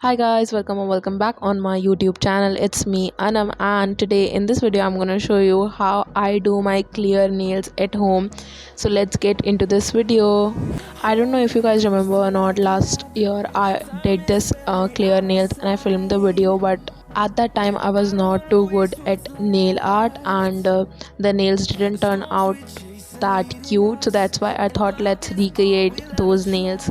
Hi guys, welcome and welcome back on my YouTube channel. It's me Anam, and today in this video I'm going to show you how I do my clear nails at home. So let's get into this video. I don't know if you guys remember or not, last year I did this clear nails and I filmed the video, but at that time I was not too good at nail art, and the nails didn't turn out that cute, so that's why I thought let's recreate those nails.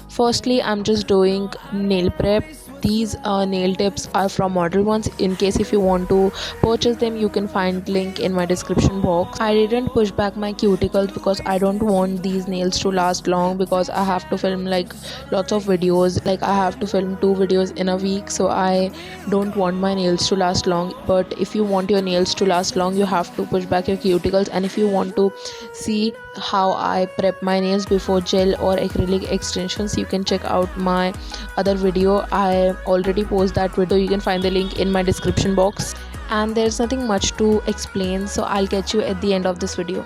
Firstly, I'm just doing nail prep. These nail tips are from Model Ones. In case if you want to purchase them, you can find link in my description box. I didn't push back my cuticles because I don't want these nails to last long, because I have to film like lots of videos. Like I have to film 2 videos in a week, so I don't want my nails to last long. But if you want your nails to last long, you have to push back your cuticles. And if you want to see how I prep my nails before gel or acrylic extensions, you can check out my other video. I already posted that video. You can find the link in my description box. And there's nothing much to explain, so I'll catch you at the end of this video.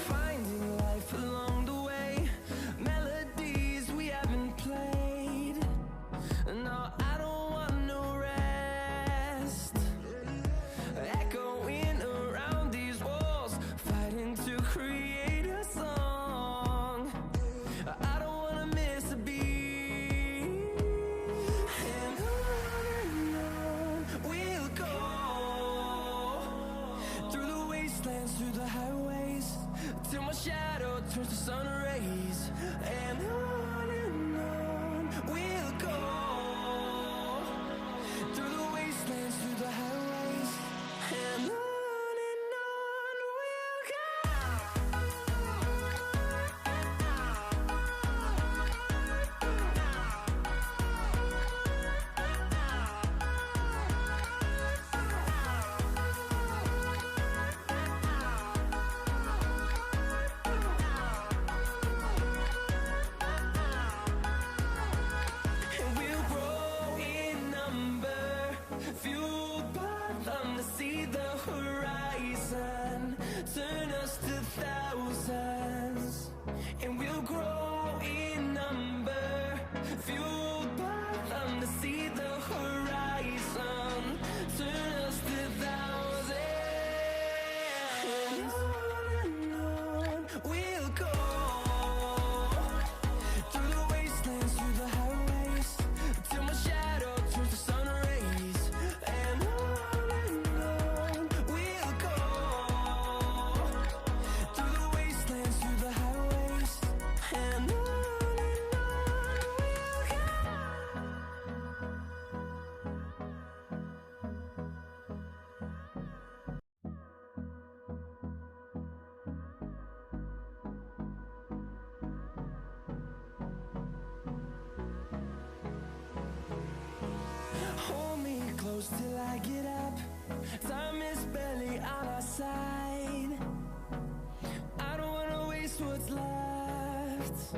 Finding life along the way, melodies we haven't played. No, I don't want no rest. Echoing around these walls, fighting to create a song. I don't wanna miss a beat. And on we'll go, through the wastelands, through the highways, till my shadow turns to sun rays. And on we'll go, through the wastelands, through the highways. And on we'll go. And we'll grow in number, fueled by them to see the horizon, turn us to thousands. And we'll grow in number, fueled by them to see the horizon, turn us to thousands. And on we'll go, through the wastelands, through the highways, till my shadow turns to sun rays. And on we'll go, through the wastelands, through the highways. And on we'll go. Hold me close till I get up. Time is barely on our side. I don't wanna waste what's left.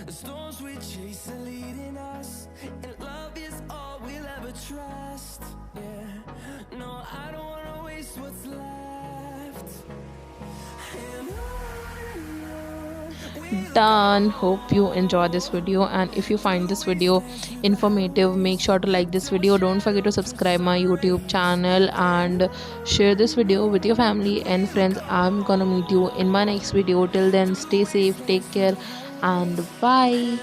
The storms we chase are leading us, and love is all we'll ever trust. Yeah, no, I don't wanna waste what's left. And on Done. Hope you enjoy this video, and if you find this video informative, make sure to like this video. Don't forget to subscribe my YouTube channel and share this video with your family and friends. I'm gonna meet you in my next video. Till then, stay safe, take care, and bye.